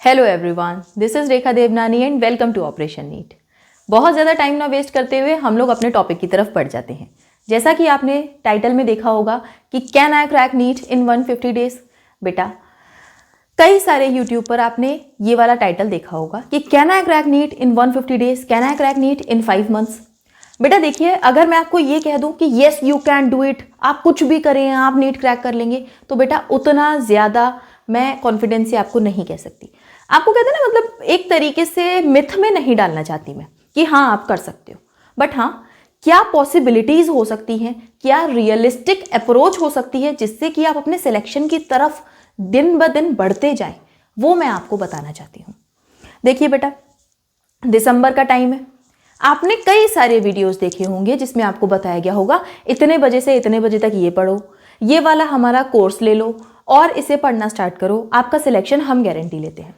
Hello everyone, this is Rekha Devnani and welcome to operation NEET. बहुत ज़्यादा time ना waste करते हुए हम लोग अपने टॉपिक की तरफ बढ़ जाते हैं। जैसा कि आपने टाइटल में देखा होगा कि can I crack NEET in 150 days. बेटा कई सारे यूट्यूब पर आपने ये वाला टाइटल देखा होगा कि can I crack NEET in 150 days, can I crack NEET in 5 months. बेटा देखिए, अगर मैं आपको ये कह दूं कि yes you can do it, आप कुछ भी करें आप नीट क्रैक कर लेंगे, तो बेटा उतना ज़्यादा मैं कॉन्फिडेंस से आपको नहीं कह सकती। आपको कहते हैं ना, मतलब एक तरीके से मिथ में नहीं डालना चाहती मैं कि हाँ आप कर सकते हो, बट हाँ क्या पॉसिबिलिटीज हो सकती हैं, क्या रियलिस्टिक अप्रोच हो सकती है जिससे कि आप अपने सिलेक्शन की तरफ दिन ब दिन बढ़ते जाएं, वो मैं आपको बताना चाहती हूँ। देखिए बेटा, दिसंबर का टाइम है, आपने कई सारे वीडियोस देखे होंगे जिसमें आपको बताया गया होगा इतने बजे से इतने बजे तक ये पढ़ो, ये वाला हमारा कोर्स ले लो और इसे पढ़ना स्टार्ट करो, आपका सिलेक्शन हम गारंटी लेते हैं।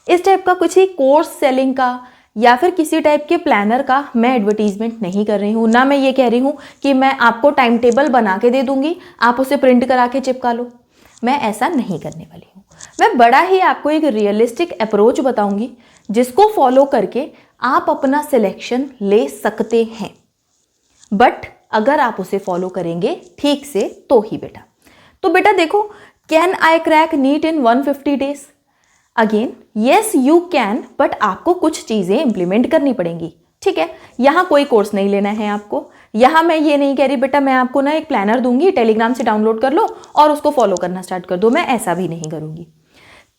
इस टाइप का कुछ ही कोर्स सेलिंग का या फिर किसी टाइप के प्लानर का मैं एडवर्टीजमेंट नहीं कर रही हूँ। ना मैं ये कह रही हूँ कि मैं आपको टाइम टेबल बना के दे दूंगी, आप उसे प्रिंट करा के चिपका लो। मैं ऐसा नहीं करने वाली हूँ। मैं बड़ा ही आपको एक रियलिस्टिक अप्रोच बताऊंगी जिसको फॉलो करके आप अपना सिलेक्शन ले सकते हैं, बट अगर आप उसे फॉलो करेंगे ठीक से तो ही बेटा। तो बेटा देखो, can I crack NEET in 150 days? Again yes you can, but आपको कुछ चीज़ें इंप्लीमेंट करनी पड़ेंगी। ठीक है, यहाँ कोई कोर्स नहीं लेना है आपको। यहाँ मैं ये नहीं कह रही बेटा मैं आपको ना एक प्लानर दूंगी, टेलीग्राम से डाउनलोड कर लो और उसको फॉलो करना स्टार्ट कर दो। मैं ऐसा भी नहीं करूंगी।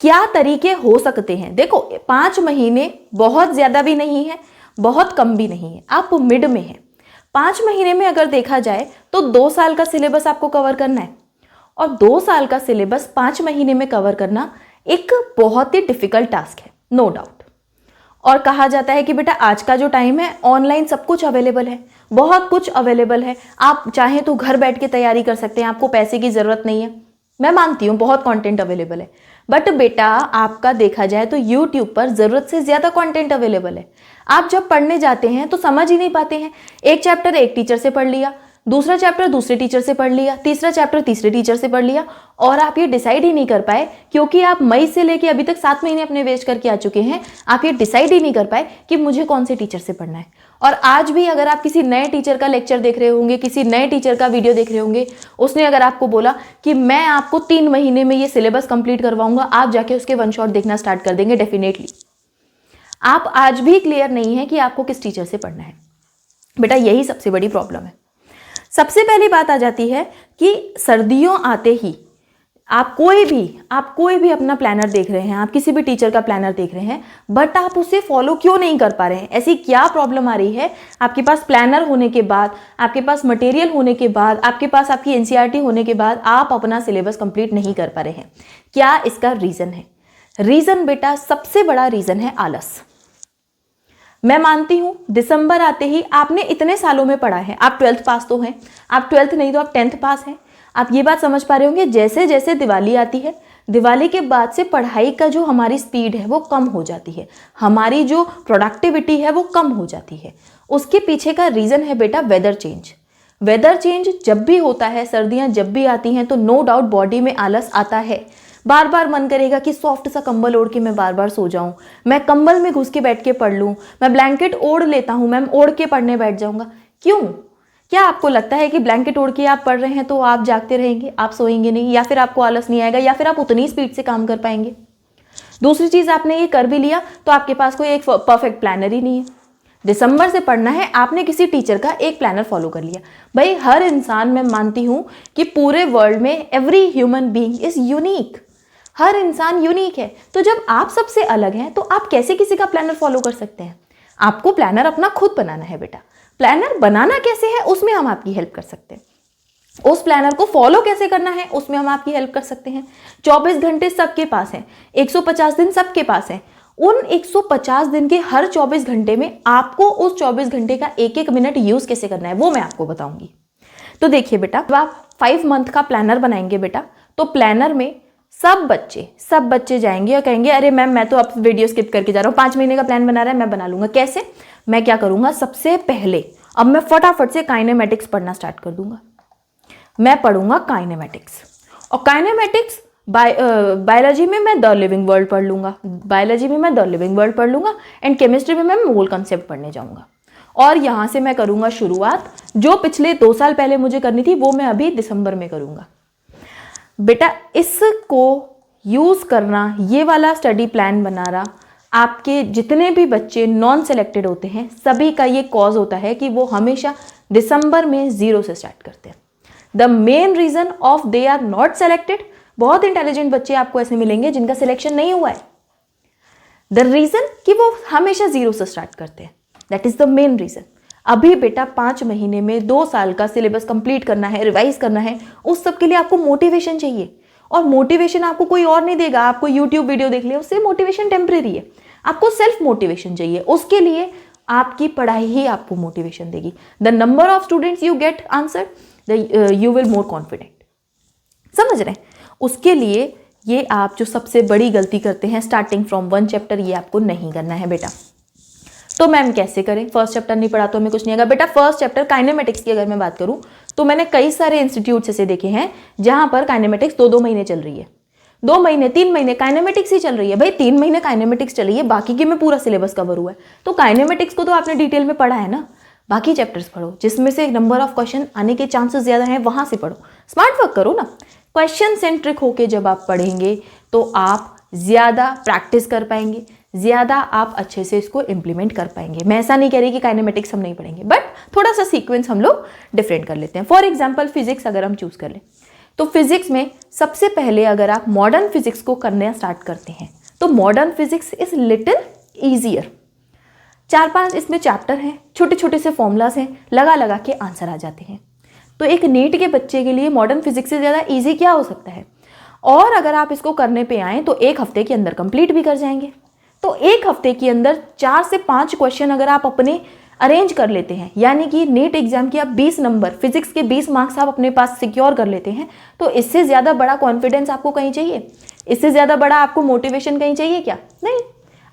क्या तरीके हो सकते हैं? देखो 5 महीने बहुत ज़्यादा भी नहीं है, बहुत कम भी नहीं है, आप मिड में हैं। 5 महीने में अगर देखा जाए तो 2 साल का सिलेबस आपको कवर करना है, और 2 साल का सिलेबस 5 महीने में कवर करना एक बहुत ही डिफिकल्ट टास्क है, नो डाउट। और कहा जाता है कि बेटा आज का जो टाइम है ऑनलाइन सब कुछ अवेलेबल है, बहुत कुछ अवेलेबल है, आप चाहें तो घर बैठ के तैयारी कर सकते हैं, आपको पैसे की ज़रूरत नहीं है। मैं मानती हूँ बहुत कंटेंट अवेलेबल है, बट बेटा आपका देखा जाए तो यूट्यूब पर ज़रूरत से ज़्यादा कंटेंट अवेलेबल है। आप जब पढ़ने जाते हैं तो समझ ही नहीं पाते हैं। एक चैप्टर एक टीचर से पढ़ लिया, दूसरा चैप्टर दूसरे टीचर से पढ़ लिया, तीसरा चैप्टर तीसरे टीचर से पढ़ लिया, और आप ये डिसाइड ही नहीं कर पाए, क्योंकि आप मई से लेके अभी तक 7 महीने अपने वेस्ट करके आ चुके हैं। आप ये डिसाइड ही नहीं कर पाए कि मुझे कौन से टीचर से पढ़ना है। और आज भी अगर आप किसी नए टीचर का लेक्चर देख रहे होंगे, किसी नए टीचर का वीडियो देख रहे होंगे, उसने अगर आपको बोला कि मैं आपको 3 महीने में ये सिलेबस कंप्लीट करवाऊंगा, आप जाके उसके वन शॉट देखना स्टार्ट कर देंगे डेफिनेटली। आप आज भी क्लियर नहीं है कि आपको किस टीचर से पढ़ना है। बेटा यही सबसे बड़ी प्रॉब्लम है। सबसे पहली बात आ जाती है कि सर्दियों आते ही आप कोई भी अपना प्लानर देख रहे हैं, आप किसी भी टीचर का प्लानर देख रहे हैं, बट आप उसे फॉलो क्यों नहीं कर पा रहे हैं? ऐसी क्या प्रॉब्लम आ रही है? आपके पास प्लानर होने के बाद, आपके पास मटेरियल होने के बाद, आपके पास आपकी एनसीईआरटी होने के बाद आप अपना सिलेबस कंप्लीट नहीं कर पा रहे हैं। क्या इसका रीज़न है? रीज़न बेटा सबसे बड़ा रीज़न है आलस। मैं मानती हूं दिसंबर आते ही आपने इतने सालों में पढ़ा है, आप 12th पास तो हैं, आप 12th नहीं तो आप 10th पास हैं। आप ये बात समझ पा रहे होंगे, जैसे जैसे दिवाली आती है, दिवाली के बाद से पढ़ाई का जो हमारी स्पीड है वो कम हो जाती है, हमारी जो प्रोडक्टिविटी है वो कम हो जाती है। उसके पीछे का रीज़न है बेटा वेदर चेंज। वेदर चेंज जब भी होता है, सर्दियाँ जब भी आती हैं, तो नो डाउट बॉडी में आलस आता है। बार बार मन करेगा कि सॉफ्ट सा कंबल ओढ़ के मैं बार बार सो जाऊं, मैं कंबल में घुस के बैठ के पढ़ लूं, मैं ब्लैंकेट ओढ़ लेता हूं, मैं ओढ़ के पढ़ने बैठ जाऊंगा। क्यों? क्या आपको लगता है कि ब्लैंकेट ओढ़ के आप पढ़ रहे हैं तो आप जागते रहेंगे, आप सोएंगे नहीं, या फिर आपको आलस नहीं आएगा, या फिर आप उतनी स्पीड से काम कर पाएंगे? दूसरी चीज़, आपने ये कर भी लिया तो आपके पास कोई एक परफेक्ट प्लानर ही नहीं है। दिसंबर से पढ़ना है, आपने किसी टीचर का एक प्लानर फॉलो कर लिया। भाई हर इंसान, मैं मानती हूँ कि पूरे वर्ल्ड में every human being is unique, हर इंसान यूनिक है। तो जब आप सबसे अलग हैं तो आप कैसे किसी का प्लानर फॉलो कर सकते हैं? आपको प्लानर अपना खुद बनाना है बेटा। प्लानर बनाना कैसे है उसमें हम आपकी हेल्प कर सकते हैं। उस प्लानर को फॉलो कैसे करना है उसमें हम आपकी हेल्प कर सकते हैं। 24 घंटे सबके पास हैं, 150 दिन सबके पास हैं। उन 150 दिन के हर 24 घंटे में आपको उस 24 घंटे का एक एक मिनट यूज कैसे करना है वो मैं आपको बताऊंगी। तो देखिए बेटा, जब आप 5 मंथ का प्लानर बनाएंगे बेटा, तो प्लानर में सब बच्चे जाएंगे और कहेंगे अरे मैम मैं तो अब वीडियो स्किप करके जा रहा हूँ, 5 महीने का प्लान बना रहा है, मैं बना लूंगा। कैसे? मैं क्या करूंगा, सबसे पहले अब मैं फटाफट से काइनेमेटिक्स पढ़ना स्टार्ट कर दूंगा। मैं पढ़ूंगा काइनेमेटिक्स, और काइनेमेटिक्स बायोलॉजी में मैं द लिविंग वर्ल्ड पढ़ लूँगा, एंड केमिस्ट्री में मैं मोल कंसेप्ट पढ़ने जाऊँगा। और यहाँ से मैं करूँगा शुरुआत, जो पिछले 2 साल पहले मुझे करनी थी वो मैं अभी दिसंबर में करूँगा। बेटा इसको यूज़ करना, ये वाला स्टडी प्लान बनाना, आपके जितने भी बच्चे नॉन सेलेक्टेड होते हैं सभी का ये कॉज होता है कि वो हमेशा दिसंबर में 0 से स्टार्ट करते हैं। The main reason of they are not selected, बहुत इंटेलिजेंट बच्चे आपको ऐसे मिलेंगे जिनका सिलेक्शन नहीं हुआ है। द रीज़न कि वो हमेशा 0 से स्टार्ट करते हैं, that is the main reason. अभी बेटा 5 महीने में 2 साल का सिलेबस कंप्लीट करना है, रिवाइज करना है, उस सब के लिए आपको मोटिवेशन चाहिए। और मोटिवेशन आपको कोई और नहीं देगा, आपको यूट्यूब वीडियो देख लिया उससे मोटिवेशन टेम्परेरी है, आपको सेल्फ मोटिवेशन चाहिए। उसके लिए आपकी पढ़ाई ही आपको मोटिवेशन देगी। The number of students you get answer, you will more confident. समझ रहे हैं? उसके लिए ये आप जो सबसे बड़ी गलती करते हैं स्टार्टिंग फ्रॉम 1 चैप्टर, ये आपको नहीं करना है बेटा। तो मैम कैसे करें? फर्स्ट चैप्टर नहीं पढ़ा तो हमें कुछ नहीं आएगा। बेटा फर्स्ट चैप्टर काइनेमेटिक्स की अगर मैं बात करूं तो मैंने कई सारे इंस्टीट्यूट्स ऐसे देखे हैं जहां पर काइनेमेटिक्स 2-2 महीने चल रही है, 2 महीने 3 महीने काइनेमेटिक्स ही चल रही है। भाई 3 महीने काइनेमेटिक्स चल रही है, बाकी के में पूरा सिलेबस कवर हुआ है। तो काइनेमेटिक्स को तो आपने डिटेल में पढ़ा है ना, बाकी चैप्टर्स पढ़ो जिसमें से नंबर ऑफ क्वेश्चन आने के चांसेस ज़्यादा हैं, वहाँ से पढ़ो, स्मार्ट वर्क करो ना। क्वेश्चन सेंट्रिक होके जब आप पढ़ेंगे तो आप ज़्यादा प्रैक्टिस कर पाएंगे, ज़्यादा आप अच्छे से इसको इम्प्लीमेंट कर पाएंगे। मैं ऐसा नहीं कह रही कि काइनेमेटिक्स हम नहीं पढ़ेंगे, बट थोड़ा सा सीक्वेंस हम लोग डिफरेंट कर लेते हैं। फॉर एग्जाम्पल फिजिक्स अगर हम चूज़ कर लें तो फिजिक्स में सबसे पहले अगर आप मॉडर्न फिजिक्स को करना स्टार्ट करते हैं तो modern physics is little easier. 4-5 इसमें चैप्टर हैं, छोटे छोटे से फॉर्मूलाज हैं, लगा लगा के आंसर आ जाते हैं। तो एक नीट के बच्चे के लिए मॉडर्न फिजिक्स से ज़्यादा ईजी क्या हो सकता है? और अगर आप इसको करने पे आएँ तो 1 हफ्ते के अंदर कंप्लीट भी कर जाएंगे। तो 1 हफ्ते के अंदर 4 से 5 क्वेश्चन अगर आप अपने अरेंज कर लेते हैं, यानी कि नीट एग्जाम की आप 20 नंबर, फिजिक्स के 20 मार्क्स आप अपने पास सिक्योर कर लेते हैं, तो इससे ज़्यादा बड़ा कॉन्फिडेंस आपको कहीं चाहिए? इससे ज़्यादा बड़ा आपको मोटिवेशन कहीं चाहिए क्या? नहीं।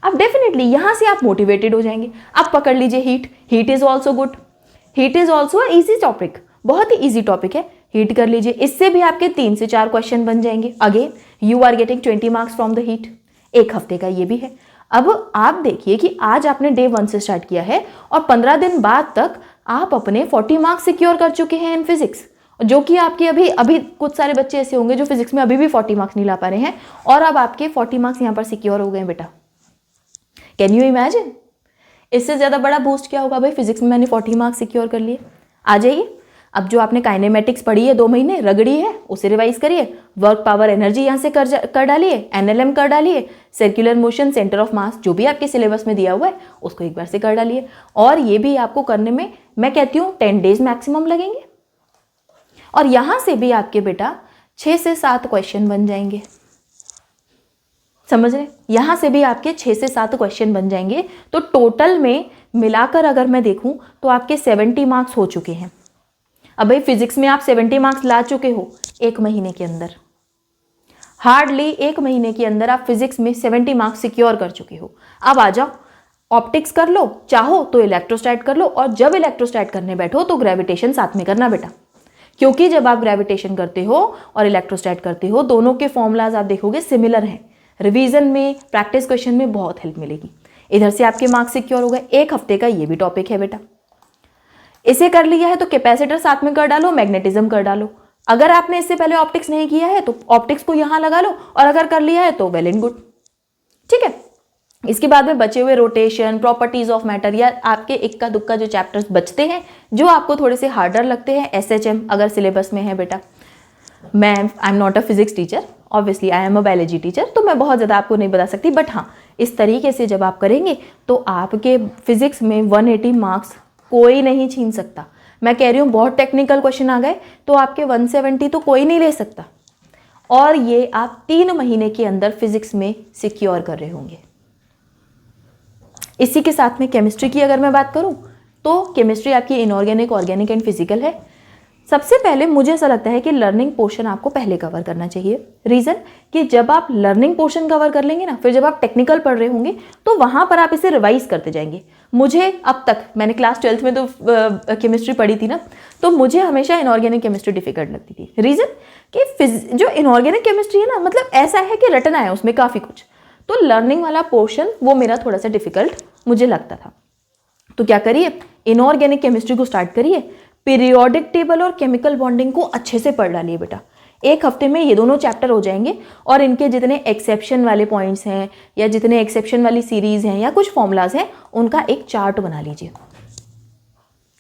अब डेफिनेटली यहाँ से आप मोटिवेटेड हो जाएंगे। आप पकड़ लीजिए heat is also good, heat is also a easy topic, बहुत ही ईजी टॉपिक है, हीट कर लीजिए। इससे भी आपके 3 से 4 क्वेश्चन बन जाएंगे। Again you are getting 20 marks from the heat. 1 हफ्ते का ये भी है। अब आप देखिए कि आज आपने डे 1 से स्टार्ट किया है और 15 दिन बाद तक आप अपने 40 मार्क्स सिक्योर कर चुके हैं इन फिजिक्स, जो कि आपके अभी कुछ सारे बच्चे ऐसे होंगे जो फिजिक्स में अभी भी 40 मार्क्स नहीं ला पा रहे हैं, और अब आपके 40 मार्क्स यहाँ पर सिक्योर हो गए बेटा। Can you imagine? इससे ज़्यादा बड़ा बूस्ट क्या होगा? भाई फिजिक्स में मैंने 40 मार्क्स सिक्योर कर लिए। आ जाइए, अब जो आपने काइनेमेटिक्स पढ़ी है 2 महीने, रगड़ी है, उसे रिवाइज करिए। वर्क पावर एनर्जी यहाँ से कर डालिए, एनएलएम कर डालिए, circular motion, centre of mass, जो भी आपके सिलेबस में दिया हुआ है उसको एक बार से कर डालिए। और ये भी आपको करने में मैं कहती हूँ 10 डेज मैक्सिमम लगेंगे। और यहाँ से भी आपके बेटा 6 से 7 क्वेश्चन बन जाएंगे। समझ रहे? यहाँ से भी आपके 6 से 7 क्वेश्चन बन जाएंगे। तो टोटल में मिलाकर अगर मैं देखूं तो आपके 70 मार्क्स हो चुके हैं। अब भाई फिजिक्स में आप 70 मार्क्स ला चुके हो 1 महीने के अंदर, हार्डली 1 महीने के अंदर आप फिजिक्स में 70 मार्क्स सिक्योर कर चुके हो। अब आ जाओ, ऑप्टिक्स कर लो, चाहो तो इलेक्ट्रोस्टैट कर लो, और जब इलेक्ट्रोस्टैट करने बैठो तो ग्रेविटेशन साथ में करना बेटा, क्योंकि जब आप ग्रेविटेशन करते हो और इलेक्ट्रोस्टैट करते हो दोनों के फॉर्मूलाज आप देखोगे सिमिलर हैं। रिवीजन में, प्रैक्टिस क्वेश्चन में बहुत हेल्प मिलेगी। इधर से आपके मार्क्स सिक्योर हो गए। 1 हफ्ते का ये भी टॉपिक है बेटा। इसे कर लिया है तो कैपेसिटर साथ में कर डालो, मैग्नेटिज्म कर डालो। अगर आपने इससे पहले ऑप्टिक्स नहीं किया है तो ऑप्टिक्स को यहाँ लगा लो, और अगर कर लिया है तो वेल एंड गुड। ठीक है, इसके बाद में बचे हुए रोटेशन, प्रॉपर्टीज ऑफ मैटर, या आपके इक्का दुक्का जो चैप्टर्स बचते हैं जो आपको थोड़े से हार्डर लगते हैं, एसएचएम अगर सिलेबस में है बेटा। I am not a physics teacher, obviously I am a biology teacher, तो मैं बहुत ज़्यादा आपको नहीं बता सकती, बट हाँ इस तरीके से जब आप करेंगे तो आपके फिजिक्स में 180 मार्क्स कोई नहीं छीन सकता। मैं कह रही हूँ बहुत टेक्निकल क्वेश्चन आ गए तो आपके 170 तो कोई नहीं ले सकता, और ये आप 3 महीने के अंदर फिजिक्स में सिक्योर कर रहे होंगे। इसी के साथ में केमिस्ट्री की अगर मैं बात करूँ तो केमिस्ट्री आपकी इनऑर्गेनिक, ऑर्गेनिक एंड फिजिकल है। सबसे पहले मुझे ऐसा लगता है कि लर्निंग पोर्शन आपको पहले कवर करना चाहिए। रीज़न कि जब आप लर्निंग पोर्शन कवर कर लेंगे ना, फिर जब आप टेक्निकल पढ़ रहे होंगे तो वहाँ पर आप इसे रिवाइज करते जाएंगे। मुझे अब तक, मैंने क्लास 12th में तो केमिस्ट्री पढ़ी थी ना, तो मुझे हमेशा इनऑर्गेनिक केमिस्ट्री डिफिकल्ट लगती थी। रीज़न कि जो इनऑर्गेनिक केमिस्ट्री है ना, मतलब ऐसा है कि रटना है उसमें काफ़ी कुछ, तो लर्निंग वाला पोर्शन वो मेरा थोड़ा सा डिफिकल्ट मुझे लगता था। तो क्या करिए, इनऑर्गेनिक केमिस्ट्री को स्टार्ट करिए, पीरियोडिक टेबल और केमिकल बॉन्डिंग को अच्छे से पढ़ डालिए बेटा। एक हफ्ते में ये दोनों चैप्टर हो जाएंगे और इनके जितने एक्सेप्शन वाले पॉइंट्स हैं या जितने एक्सेप्शन वाली सीरीज हैं या कुछ फॉर्मूलाज हैं, उनका एक चार्ट बना लीजिए।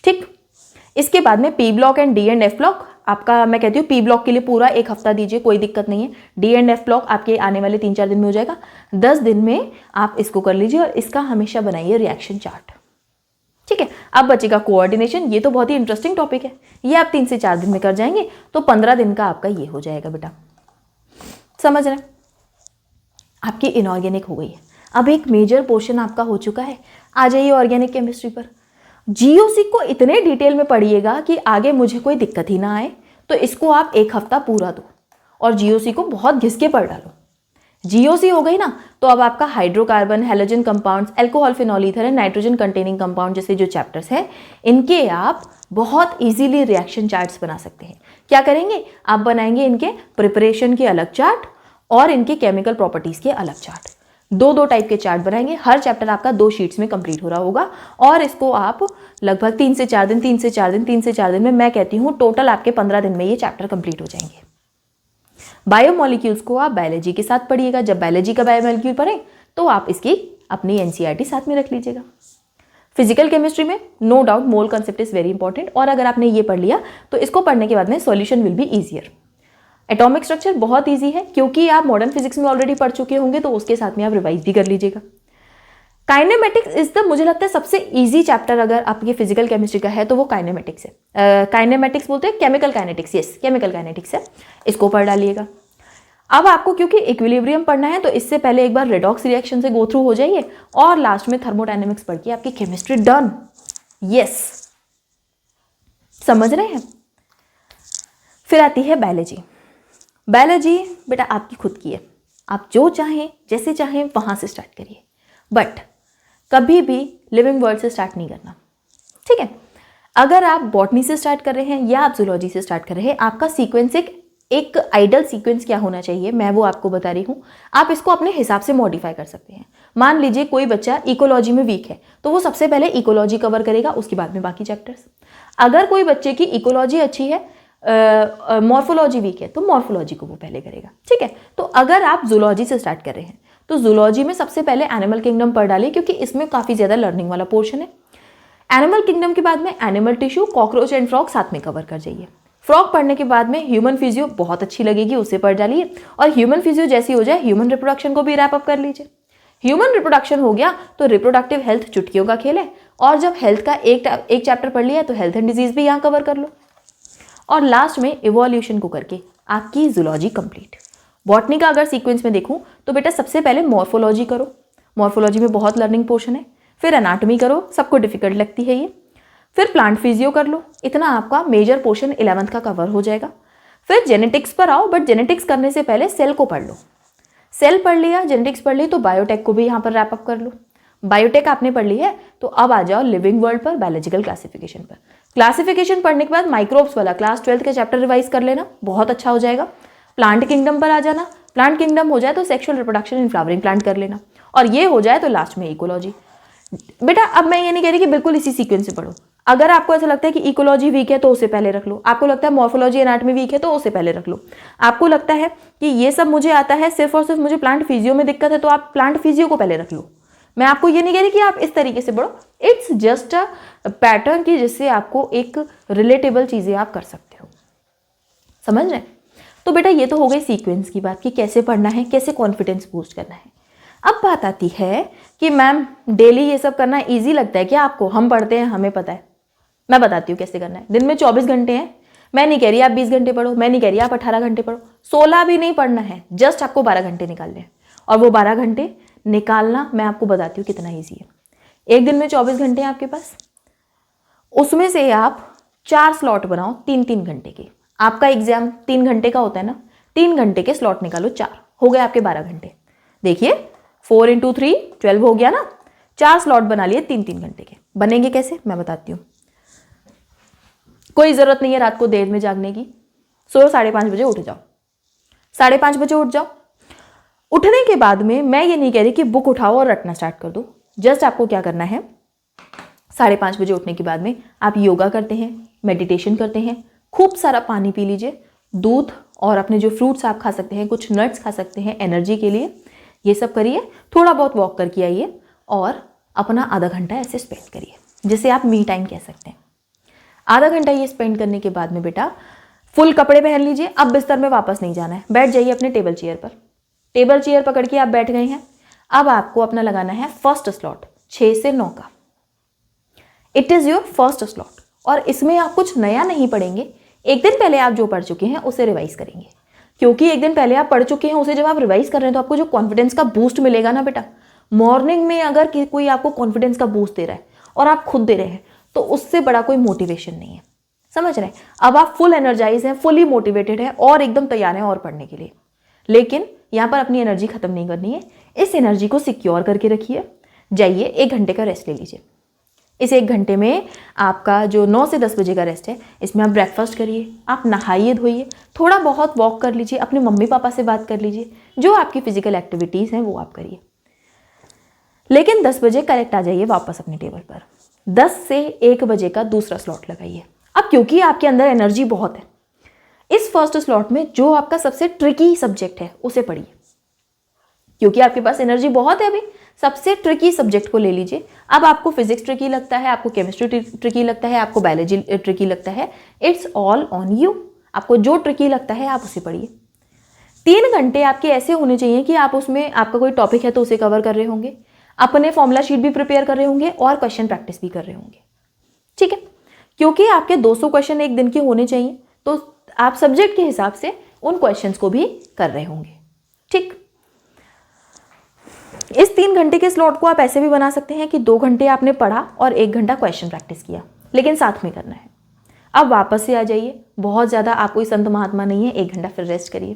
ठीक, इसके बाद में P block and D and F block आपका, मैं कहती हूँ पी ब्लॉक के लिए पूरा एक हफ्ता दीजिए, कोई दिक्कत नहीं है। डी एंड एफ ब्लॉक आपके आने वाले 3-4 दिन में हो जाएगा। 10 दिन में आप इसको कर लीजिए और इसका हमेशा बनाइए रिएक्शन चार्ट। ठीक है, अब बचेगा कोऑर्डिनेशन। ये तो बहुत ही इंटरेस्टिंग टॉपिक है, ये आप 3 से 4 दिन में कर जाएंगे तो 15 दिन का आपका ये हो जाएगा बेटा। समझ रहे हैं? आपकी इनऑर्गेनिक हो गई है। अब एक मेजर पोर्शन आपका हो चुका है। आ जाइए ऑर्गेनिक केमिस्ट्री पर। जीओसी को इतने डिटेल में पढ़िएगा कि आगे मुझे कोई दिक्कत ही ना आए। तो इसको आप एक हफ्ता पूरा दो और जीओसी को बहुत घिस के पढ़ डालो। जीओसी हो गई ना, तो अब आपका hydrocarbon, halogen compounds, alcohol, phenol, ether and nitrogen containing compound जैसे जो चैप्टर्स हैं, इनके आप बहुत इजीली रिएक्शन चार्ट्स बना सकते हैं। क्या करेंगे, आप बनाएंगे इनके प्रिपरेशन के अलग चार्ट और इनके केमिकल प्रॉपर्टीज के अलग चार्ट। 2-2 टाइप के चार्ट बनाएंगे। हर चैप्टर आपका 2 शीट्स में कंप्लीट हो रहा होगा और इसको आप लगभग 3 से 4 दिन, 3 से 4 दिन, 3 से 4 दिन में, मैं कहती हूँ टोटल आपके 15 दिन में ये चैप्टर कंप्लीट हो जाएंगे। बायोमोलिक्यूल्स को आप बायोलॉजी के साथ पढ़िएगा। जब बायोलॉजी का बायोमोलिक्यूल पढ़ें तो आप इसकी अपनी एनसीईआरटी साथ में रख लीजिएगा। फिजिकल केमिस्ट्री में no doubt mole concept is very important, और अगर आपने ये पढ़ लिया तो इसको पढ़ने के बाद में solution will be easier. Atomic structure बहुत ईजी है क्योंकि आप मॉडर्न फिजिक्स में ऑलरेडी पढ़ चुके होंगे, तो उसके साथ में आप रिवाइज भी कर लीजिएगा। काइनेमेटिक्स इज द, मुझे लगता है सबसे इजी चैप्टर अगर आपके फिजिकल केमिस्ट्री का है तो वो काइनेमेटिक्स है। काइनेमेटिक्स बोलते हैं chemical kinetics, yes chemical kinetics है, इसको पढ़ डालिएगा। अब आपको क्योंकि इक्विलिब्रियम पढ़ना है तो इससे पहले एक बार रेडॉक्स रिएक्शन से गो थ्रू हो जाइए और लास्ट में थर्मोडायनेमिक्स पढ़ के आपकी केमिस्ट्री डन। यस, समझ रहे हैं? फिर आती है बायोलॉजी। बायोलॉजी बेटा आपकी खुद की है, आप जो चाहें जैसे चाहें वहां से स्टार्ट करिए, बट कभी भी लिविंग वर्ल्ड से स्टार्ट नहीं करना। ठीक है, अगर आप बॉटनी से स्टार्ट कर रहे हैं या आप जूलॉजी से स्टार्ट कर रहे हैं, आपका सीक्वेंस एक आइडल सीक्वेंस क्या होना चाहिए मैं वो आपको बता रही हूँ। आप इसको अपने हिसाब से मॉडिफाई कर सकते हैं। मान लीजिए कोई बच्चा इकोलॉजी में वीक है तो वो सबसे पहले इकोलॉजी कवर करेगा, उसके बाद में बाकी चैप्टर्स। अगर कोई बच्चे की इकोलॉजी अच्छी है, मॉर्फोलॉजी वीक है, तो मॉर्फोलॉजी को वो पहले करेगा। ठीक है, तो अगर आप जूलॉजी से स्टार्ट कर रहे हैं तो जूलॉजी में सबसे पहले एनिमल किंगडम पढ़ डालिए क्योंकि इसमें काफ़ी ज़्यादा लर्निंग वाला पोर्शन है। एनिमल किंगडम के बाद में animal tissue, cockroach and frog साथ में कवर कर जाइए। फ्रॉग पढ़ने के बाद में ह्यूमन फिजियो बहुत अच्छी लगेगी, उसे पढ़ डालिए। और ह्यूमन फिजियो जैसी हो जाए ह्यूमन रिप्रोडक्शन को भी रैप अप कर लीजिए। ह्यूमन रिप्रोडक्शन हो गया तो रिप्रोडक्टिव हेल्थ चुटकियों का खेल है, और जब हेल्थ का एक चैप्टर पढ़ लिया तो हेल्थ एंड डिजीज भी यहाँ कवर कर लो, और लास्ट में इवोल्यूशन को करके आपकी जूलॉजी कंप्लीट। बॉटनी का अगर सीक्वेंस में देखूं तो बेटा सबसे पहले मॉर्फोलॉजी करो, मॉर्फोलॉजी में बहुत लर्निंग पोर्शन है। फिर एनाटॉमी करो, सबको डिफिकल्ट लगती है ये। फिर प्लांट फिजियो कर लो, इतना आपका मेजर पोर्शन 11th का कवर हो जाएगा। फिर जेनेटिक्स पर आओ, बट जेनेटिक्स करने से पहले सेल को पढ़ लो। सेल पढ़ लिया, जेनेटिक्स पढ़ ली, तो बायोटेक को भी यहाँ पर रैप अप कर लो। बायोटेक आपने पढ़ ली है तो अब आ जाओ लिविंग वर्ल्ड पर, बायोलॉजिकल क्लासिफिकेशन पर। क्लासिफिकेशन पढ़ने के बाद माइक्रोब्स वाला क्लास 12th का चैप्टर रिवाइज कर लेना, बहुत अच्छा हो जाएगा। प्लांट किंगडम पर आ जाना, प्लांट किंगडम हो जाए तो sexual reproduction in flowering plant कर लेना, और ये हो जाए तो लास्ट में इकोलॉजी। बेटा अब मैं ये नहीं कह रही कि बिल्कुल इसी सीक्वेंस से पढ़ो। अगर आपको ऐसा लगता है कि इकोलॉजी वीक है तो उसे पहले रख लो, आपको लगता है मॉर्फोलॉजी एनाटॉमी वीक है तो उसे पहले रख लो, आपको लगता है कि ये सब मुझे आता है सिर्फ और सिर्फ मुझे प्लांट फिजियो में दिक्कत है तो आप प्लांट फिजियो को पहले रख लो। मैं आपको ये नहीं कह रही कि आप इस तरीके से पढ़ो, इट्स जस्ट अ पैटर्न की जिससे आपको एक रिलेटेबल चीज़ें आप कर सकते हो। समझ रहे हैं? तो बेटा ये तो हो गई सीक्वेंस की बात कि कैसे पढ़ना है, कैसे कॉन्फिडेंस बूस्ट करना है। अब बात आती है कि मैम डेली ये सब करना ईजी लगता है क्या आपको? हम पढ़ते हैं, हमें पता है। मैं बताती हूँ कैसे करना है। दिन में 24 घंटे हैं, मैं नहीं कह रही आप 20 घंटे पढ़ो, मैं नहीं कह रही आप 18 घंटे पढ़ो, 16 भी नहीं पढ़ना है, जस्ट आपको 12 घंटे निकालने हैं। और वो 12 घंटे निकालना मैं आपको बताती हूँ कितना ईजी है। एक दिन में 24 घंटे हैं आपके पास, उसमें से आप 4 स्लॉट बनाओ 3-3 घंटे के। आपका एग्जाम 3 घंटे का होता है ना, 3 घंटे के स्लॉट निकालो, 4 हो गए आपके 12 घंटे। देखिए 4 × 3 12 हो गया ना। 4 स्लॉट बना लिए 3-3 घंटे के। बनेंगे कैसे मैं बताती हूँ। कोई ज़रूरत नहीं है रात को देर में जागने की। सो 5:30 बजे उठ जाओ, 5:30 बजे उठ जाओ। उठने के बाद में मैं ये नहीं कह रही कि बुक उठाओ और रटना स्टार्ट कर दो। जस्ट आपको क्या करना है, 5:30 बजे उठने के बाद में आप योगा करते हैं, मेडिटेशन करते हैं, खूब सारा पानी पी लीजिए, दूध और अपने जो फ्रूट्स आप खा सकते हैं, कुछ नट्स खा सकते हैं एनर्जी के लिए, ये सब करिए। थोड़ा बहुत वॉक करके आइए और अपना आधा घंटा ऐसे स्पेंड करिए, जिसे आप मी टाइम कह सकते हैं। आधा घंटा ये स्पेंड करने के बाद में बेटा फुल कपड़े पहन लीजिए। अब बिस्तर में वापस नहीं जाना है, बैठ जाइए अपने टेबल चेयर पर। टेबल चेयर पकड़ के आप बैठ गए हैं। अब आपको अपना लगाना है फर्स्ट स्लॉट 6 से 9 का। It is your first slot और इसमें आप कुछ नया नहीं पढ़ेंगे। एक दिन पहले आप जो पढ़ चुके हैं उसे रिवाइज करेंगे, क्योंकि एक दिन पहले आप पढ़ चुके हैं उसे जब आप रिवाइज कर रहे हैं तो आपको जो कॉन्फिडेंस का बूस्ट मिलेगा ना बेटा, मॉर्निंग में अगर कोई आपको कॉन्फिडेंस का बूस्ट दे रहा है और आप खुद दे रहे हैं तो उससे बड़ा कोई मोटिवेशन नहीं है। समझ रहे हैं? अब आप फुल एनर्जाइज हैं, फुली मोटिवेटेड हैं और एकदम तैयार हैं और पढ़ने के लिए। लेकिन यहाँ पर अपनी एनर्जी खत्म नहीं करनी है। इस एनर्जी को सिक्योर करके रखिए। जाइए 1 घंटे का रेस्ट ले लीजिए। इस 1 घंटे में आपका जो 9 से 10 बजे का रेस्ट है, इसमें आप ब्रेकफास्ट करिए, आप नहाइए धोइए, थोड़ा बहुत वॉक कर लीजिए, अपने मम्मी पापा से बात कर लीजिए, जो आपकी फिजिकल एक्टिविटीज़ हैं वो आप करिए। लेकिन 10 बजे करेक्ट आ जाइए वापस अपने टेबल पर। 10 से 1 बजे का दूसरा स्लॉट लगाइए। अब क्योंकि आपके अंदर एनर्जी बहुत है, इस फर्स्ट स्लॉट में जो आपका सबसे ट्रिकी सब्जेक्ट है उसे पढ़िए। क्योंकि आपके पास एनर्जी बहुत है, अभी सबसे ट्रिकी सब्जेक्ट को ले लीजिए। अब आपको फिजिक्स ट्रिकी लगता है, आपको केमिस्ट्री ट्रिकी लगता है, आपको बायोलॉजी ट्रिकी लगता है, इट्स ऑल ऑन यू। आपको जो ट्रिकी लगता है आप उसे पढ़िए। 3 घंटे आपके ऐसे होने चाहिए कि आप उसमें, आपका कोई टॉपिक है तो उसे कवर कर रहे होंगे, अपने फॉर्मूला शीट भी प्रिपेयर कर रहे होंगे और क्वेश्चन प्रैक्टिस भी कर रहे होंगे। ठीक है? क्योंकि आपके 200 क्वेश्चन एक दिन के होने चाहिए, तो आप सब्जेक्ट के हिसाब से उन क्वेश्चंस को भी कर रहे होंगे। ठीक, इस 3 घंटे के स्लॉट को आप ऐसे भी बना सकते हैं कि 2 घंटे आपने पढ़ा और 1 घंटा क्वेश्चन प्रैक्टिस किया, लेकिन साथ में करना है। अब वापस से आ जाइए, बहुत ज़्यादा आप कोई संत महात्मा नहीं है, 1 घंटा फिर रेस्ट करिए।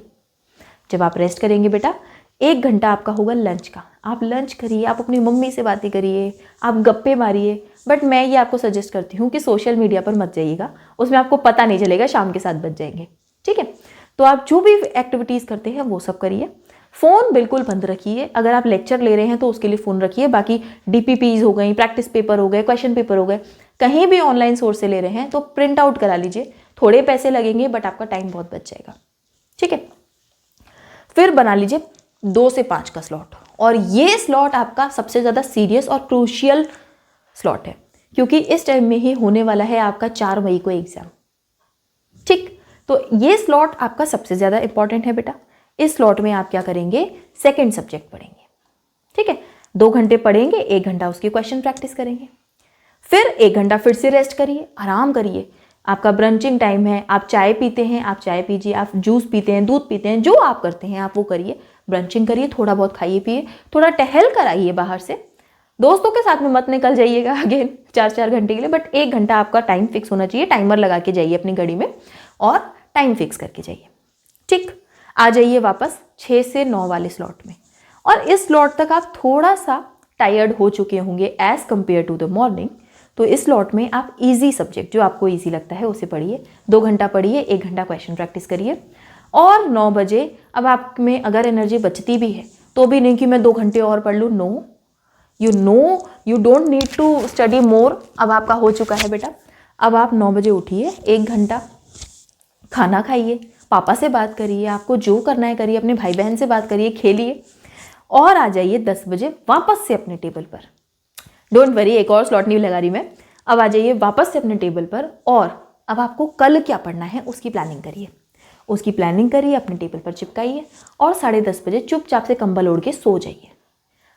जब आप रेस्ट करेंगे बेटा, 1 घंटा आपका होगा लंच का। आप लंच करिए, आप अपनी मम्मी से बातें करिए, आप गप्पे मारिए। बट मैं ये आपको सजेस्ट करती हूँ कि सोशल मीडिया पर मत जाइएगा, उसमें आपको पता नहीं चलेगा शाम के 7 बज जाएंगे। ठीक है? तो आप जो भी एक्टिविटीज़ करते हैं वो सब करिए। फ़ोन बिल्कुल बंद रखिए। अगर आप लेक्चर ले रहे हैं तो उसके लिए फ़ोन रखिए। बाकी DPPs हो गई, प्रैक्टिस पेपर हो गए, क्वेश्चन पेपर हो गए, कहीं भी ऑनलाइन सोर्स से ले रहे हैं तो प्रिंट आउट करा लीजिए। थोड़े पैसे लगेंगे बट आपका टाइम बहुत बच जाएगा। ठीक है? फिर बना लीजिए 2 से 5 का स्लॉट, और ये स्लॉट आपका सबसे ज़्यादा सीरियस और क्रूशियल स्लॉट है, क्योंकि इस टाइम में ही होने वाला है आपका 4 मई को एग्जाम। ठीक, तो ये स्लॉट आपका सबसे ज़्यादा इंपॉर्टेंट है बेटा। इस स्लॉट में आप क्या करेंगे, सेकंड सब्जेक्ट पढ़ेंगे। ठीक है? 2 घंटे पढ़ेंगे, 1 घंटा उसकी क्वेश्चन प्रैक्टिस करेंगे, फिर 1 घंटा फिर से रेस्ट करिए, आराम करिए। आपका ब्रंचिंग टाइम है, आप चाय पीते हैं आप चाय पीजिए, आप जूस पीते हैं, दूध पीते हैं, जो आप करते हैं आप वो करिए। ब्रंचिंग करिए, थोड़ा बहुत खाइए पिए, थोड़ा टहल कर आइए बाहर से। दोस्तों के साथ में मत निकल जाइएगा अगेन 4-4 घंटे के लिए, बट 1 घंटा आपका टाइम फिक्स होना चाहिए। टाइमर लगा के जाइए अपनी घड़ी में और टाइम फिक्स करके जाइए। ठीक, आ जाइए वापस 6 से 9 वाले स्लॉट में, और इस स्लॉट तक आप थोड़ा सा टायर्ड हो चुके होंगे as compare to the morning. तो इस स्लॉट में आप इजी सब्जेक्ट जो आपको इजी लगता है उसे पढ़िए। 2 घंटा पढ़िए, 1 घंटा क्वेश्चन प्रैक्टिस करिए, और 9 बजे अब आप में अगर एनर्जी बचती भी है तो भी नहीं कि मैं 2 घंटे और पढ़ लूँ। No, you don't need to study more. अब आपका हो चुका है बेटा। अब आप 9 बजे उठिए, 1 घंटा खाना खाइए, पापा से बात करिए, आपको जो करना है करिए, अपने भाई बहन से बात करिए, खेलिए, और आ जाइए 10 बजे वापस से अपने टेबल पर। डोंट वरी, एक और स्लॉट नहीं लगा रही मैं। अब आ जाइए वापस से अपने टेबल पर, और अब आपको कल क्या पढ़ना है उसकी प्लानिंग करिए। उसकी प्लानिंग करिए, अपने टेबल पर चिपकाइए, और 10:30 बजे चुपचाप से कंबल ओढ़ के सो जाइए।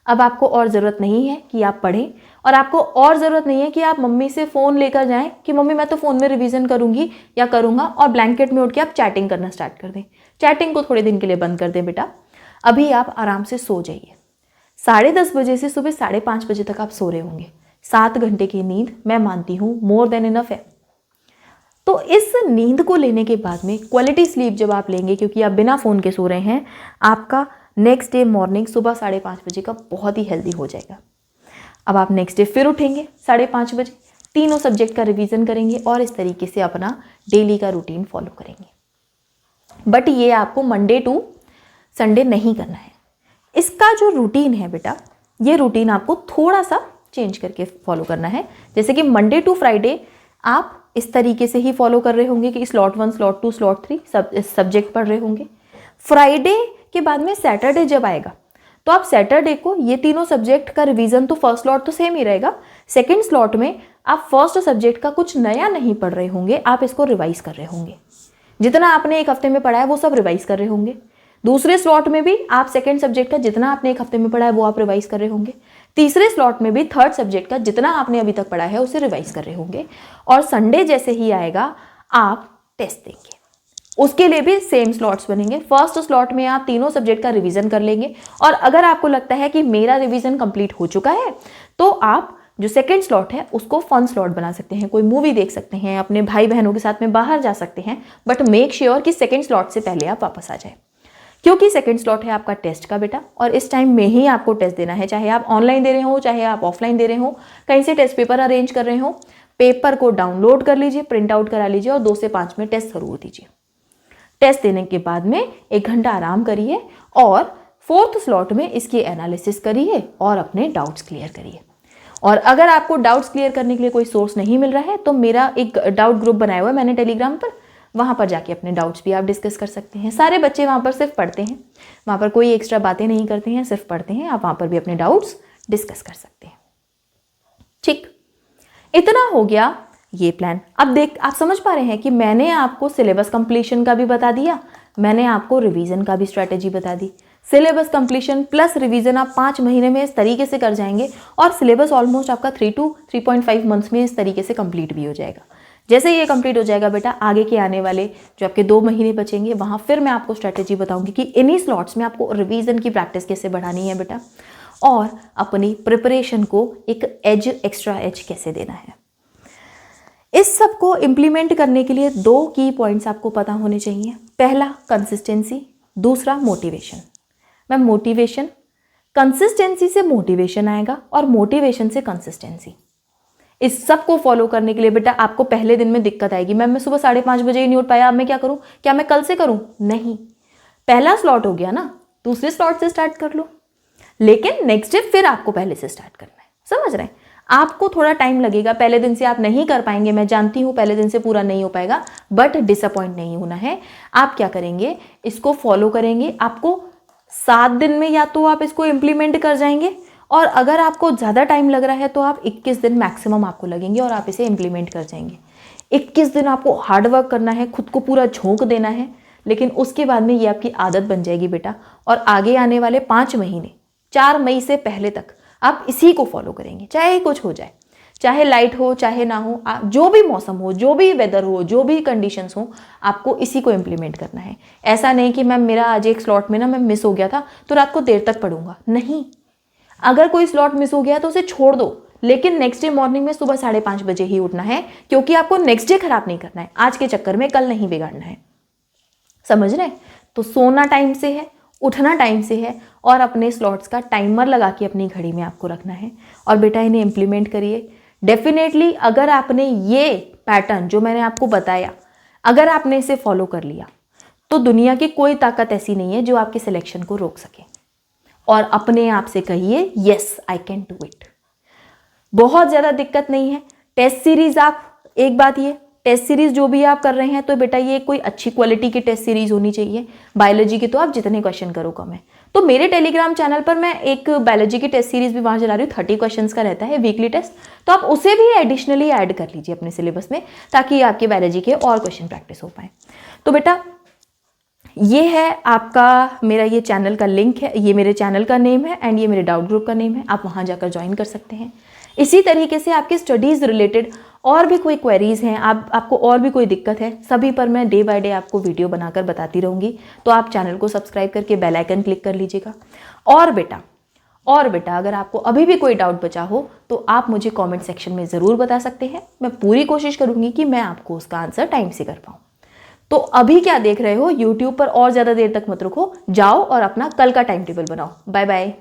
अब आपको और ज़रूरत नहीं है कि आप पढ़ें, और आपको और ज़रूरत नहीं है कि आप मम्मी से फ़ोन लेकर जाएं कि मम्मी मैं तो फ़ोन में रिवीजन करूंगी या करूंगा, और ब्लैंकेट में उठ के आप चैटिंग करना स्टार्ट कर दें। चैटिंग को थोड़े दिन के लिए बंद कर दें बेटा। अभी आप आराम से सो जाइए। 10:30 बजे से सुबह 5:30 बजे तक आप सो रहे होंगे। 7 घंटे की नींद मैं मानती हूँ मोर देन इनफ है। तो इस नींद को लेने के बाद में क्वालिटी स्लीप जब आप लेंगे, क्योंकि आप बिना फ़ोन के सो रहे हैं, आपका नेक्स्ट डे मॉर्निंग सुबह 5:30 बजे का बहुत ही हेल्दी हो जाएगा। अब आप नेक्स्ट डे फिर उठेंगे 5:30 बजे, तीनों सब्जेक्ट का रिवीजन करेंगे और इस तरीके से अपना डेली का रूटीन फॉलो करेंगे। बट ये आपको मंडे टू संडे नहीं करना है। इसका जो रूटीन है बेटा, ये रूटीन आपको थोड़ा सा चेंज करके फॉलो करना है। जैसे कि मंडे टू फ्राइडे आप इस तरीके से ही फॉलो कर रहे होंगे कि स्लॉट 1, स्लॉट 2, स्लॉट 3 सब सब्जेक्ट पढ़ रहे होंगे। फ्राइडे के बाद में सैटरडे जब आएगा तो आप सैटरडे को ये तीनों सब्जेक्ट का रिवीजन, तो फर्स्ट स्लॉट तो सेम ही रहेगा, सेकंड स्लॉट में आप फर्स्ट सब्जेक्ट का कुछ नया नहीं पढ़ रहे होंगे, आप इसको रिवाइज कर रहे होंगे। जितना आपने एक हफ्ते में पढ़ा है वो सब रिवाइज कर रहे होंगे। दूसरे स्लॉट में भी आप सेकंड सब्जेक्ट का जितना आपने एक हफ्ते में पढ़ा है वो आप रिवाइज कर रहे होंगे। तीसरे स्लॉट में भी थर्ड सब्जेक्ट का जितना आपने अभी तक पढ़ा है उसे रिवाइज कर रहे होंगे। और संडे जैसे ही आएगा आप टेस्ट देंगे, उसके लिए भी सेम स्लॉट्स बनेंगे। फर्स्ट स्लॉट में आप तीनों सब्जेक्ट का रिवीजन कर लेंगे और अगर आपको लगता है कि मेरा रिवीजन कंप्लीट हो चुका है तो आप जो सेकंड स्लॉट है उसको फन स्लॉट बना सकते हैं, कोई मूवी देख सकते हैं, अपने भाई बहनों के साथ में बाहर जा सकते हैं, बट मेक श्योर कि सेकंड स्लॉट से पहले आप वापस आ जाए, क्योंकि सेकंड स्लॉट है आपका टेस्ट का बेटा और इस टाइम में ही आपको टेस्ट देना है। चाहे आप ऑनलाइन दे रहे हो, चाहे आप ऑफलाइन दे रहे हो, कहीं से टेस्ट पेपर अरेंज कर रहे हो, पेपर को डाउनलोड कर लीजिए, प्रिंट आउट करा लीजिए और 2 से 5 में टेस्ट जरूर दीजिए। टेस्ट देने के बाद में 1 घंटा आराम करिए और फोर्थ स्लॉट में इसकी एनालिसिस करिए और अपने डाउट्स क्लियर करिए। और अगर आपको डाउट्स क्लियर करने के लिए कोई सोर्स नहीं मिल रहा है तो मेरा एक डाउट ग्रुप बनाया हुआ है मैंने टेलीग्राम पर, वहाँ पर जाके अपने डाउट्स भी आप डिस्कस कर सकते हैं। सारे बच्चे वहाँ पर सिर्फ पढ़ते हैं, वहाँ पर कोई एक्स्ट्रा बातें नहीं करते हैं, सिर्फ पढ़ते हैं। आप वहाँ पर भी अपने डाउट्स डिस्कस कर सकते हैं। ठीक, इतना हो गया ये प्लान। अब आप समझ पा रहे हैं कि मैंने आपको सिलेबस कंप्लीशन का भी बता दिया, मैंने आपको रिवीजन का भी स्ट्रैटेजी बता दी। सिलेबस कंप्लीशन प्लस रिवीजन आप 5 महीने में इस तरीके से कर जाएंगे और सिलेबस ऑलमोस्ट आपका 3 to 3.5 मंथ्स में इस तरीके से कंप्लीट भी हो जाएगा। जैसे ये कंप्लीट हो जाएगा बेटा, आगे के आने वाले जो आपके 2 महीने बचेंगे वहाँ फिर मैं आपको स्ट्रैटेजी बताऊंगी कि इन्हीं स्लॉट्स में आपको रिवीजन की प्रैक्टिस कैसे बढ़ानी है बेटा और अपनी प्रिपरेशन को एक एज, एक्स्ट्रा एज कैसे देना है। इस सब को इम्प्लीमेंट करने के लिए 2 की पॉइंट्स आपको पता होने चाहिए। पहला कंसिस्टेंसी, दूसरा मोटिवेशन। मैं मोटिवेशन, कंसिस्टेंसी से मोटिवेशन आएगा और मोटिवेशन से कंसिस्टेंसी। इस सब को फॉलो करने के लिए बेटा आपको पहले दिन में दिक्कत आएगी। मैं सुबह 5:30 बजे ही नहीं उठ पाया, अब मैं क्या करूं? क्या मैं कल से करूं? नहीं, पहला स्लॉट हो गया ना, दूसरे स्लॉट से स्टार्ट कर लो, लेकिन नेक्स्ट डे फिर आपको पहले से स्टार्ट करना है। समझ रहे हैं? आपको थोड़ा टाइम लगेगा, पहले दिन से आप नहीं कर पाएंगे, मैं जानती हूँ पहले दिन से पूरा नहीं हो पाएगा, बट डिसअपॉइंट नहीं होना है। आप क्या करेंगे, इसको फॉलो करेंगे। आपको 7 दिन में या तो आप इसको इम्प्लीमेंट कर जाएंगे और अगर आपको ज़्यादा टाइम लग रहा है तो आप 21 दिन मैक्सिमम आपको लगेंगे और आप इसे इम्प्लीमेंट कर जाएंगे। 21 दिन आपको हार्ड वर्क करना है, खुद को पूरा झोंक देना है, लेकिन उसके बाद में ये आपकी आदत बन जाएगी बेटा। और आगे आने वाले 5 महीने 4 मई से पहले तक आप इसी को फॉलो करेंगे, चाहे कुछ हो जाए, चाहे लाइट हो चाहे ना हो, जो भी मौसम हो, जो भी वेदर हो, जो भी कंडीशंस हो, आपको इसी को इम्प्लीमेंट करना है। ऐसा नहीं कि मैम मेरा आज एक स्लॉट में ना मैं मिस हो गया था तो रात को देर तक पढ़ूंगा, नहीं। अगर कोई स्लॉट मिस हो गया तो उसे छोड़ दो, लेकिन नेक्स्ट डे मॉर्निंग में सुबह 5:30 बजे ही उठना है, क्योंकि आपको नेक्स्ट डे खराब नहीं करना है, आज के चक्कर में कल नहीं बिगाड़ना है। समझ रहे? तो सोना टाइम से है, उठना टाइम से है और अपने स्लॉट्स का टाइमर लगा के अपनी घड़ी में आपको रखना है। और बेटा इन्हें इम्प्लीमेंट करिए। डेफिनेटली अगर आपने ये पैटर्न जो मैंने आपको बताया, अगर आपने इसे फॉलो कर लिया तो दुनिया की कोई ताकत ऐसी नहीं है जो आपके सिलेक्शन को रोक सके। और अपने आप से कहिए yes I can do it. बहुत ज़्यादा दिक्कत नहीं है। टेस्ट सीरीज आप, एक बात ये, टेस्ट सीरीज जो भी आप कर रहे हैं तो बेटा ये कोई अच्छी क्वालिटी की टेस्ट सीरीज होनी चाहिए। बायोलॉजी की तो आप जितने क्वेश्चन करो कम है। तो मेरे टेलीग्राम चैनल पर मैं एक बायोलॉजी की टेस्ट सीरीज भी वहाँ चला रही हूँ, 30 क्वेश्चंस का रहता है वीकली टेस्ट, तो आप उसे भी एडिशनली ऐड कर लीजिए अपने सिलेबस में, ताकि आपके बायोलॉजी के और क्वेश्चन प्रैक्टिस हो पाए। तो बेटा ये है आपका, मेरा ये चैनल का लिंक है, ये मेरे चैनल का नेम है एंड ये मेरे डाउट ग्रुप का नेम है, आप वहाँ जाकर ज्वाइन कर सकते हैं। इसी तरीके से आपकी स्टडीज़ रिलेटेड और भी कोई क्वेरीज़ हैं, आपको और भी कोई दिक्कत है, सभी पर मैं डे बाय डे आपको वीडियो बनाकर बताती रहूँगी। तो आप चैनल को सब्सक्राइब करके बेल आइकन क्लिक कर लीजिएगा। और बेटा और बेटा अगर आपको अभी भी कोई डाउट बचा हो तो आप मुझे कमेंट सेक्शन में ज़रूर बता सकते हैं। मैं पूरी कोशिश करूँगी कि मैं आपको उसका आंसर टाइम से कर पाऊँ। तो अभी क्या देख रहे हो, यूट्यूब पर और ज़्यादा देर तक मत रुको, जाओ और अपना कल का टाइम टेबल बनाओ। Bye bye.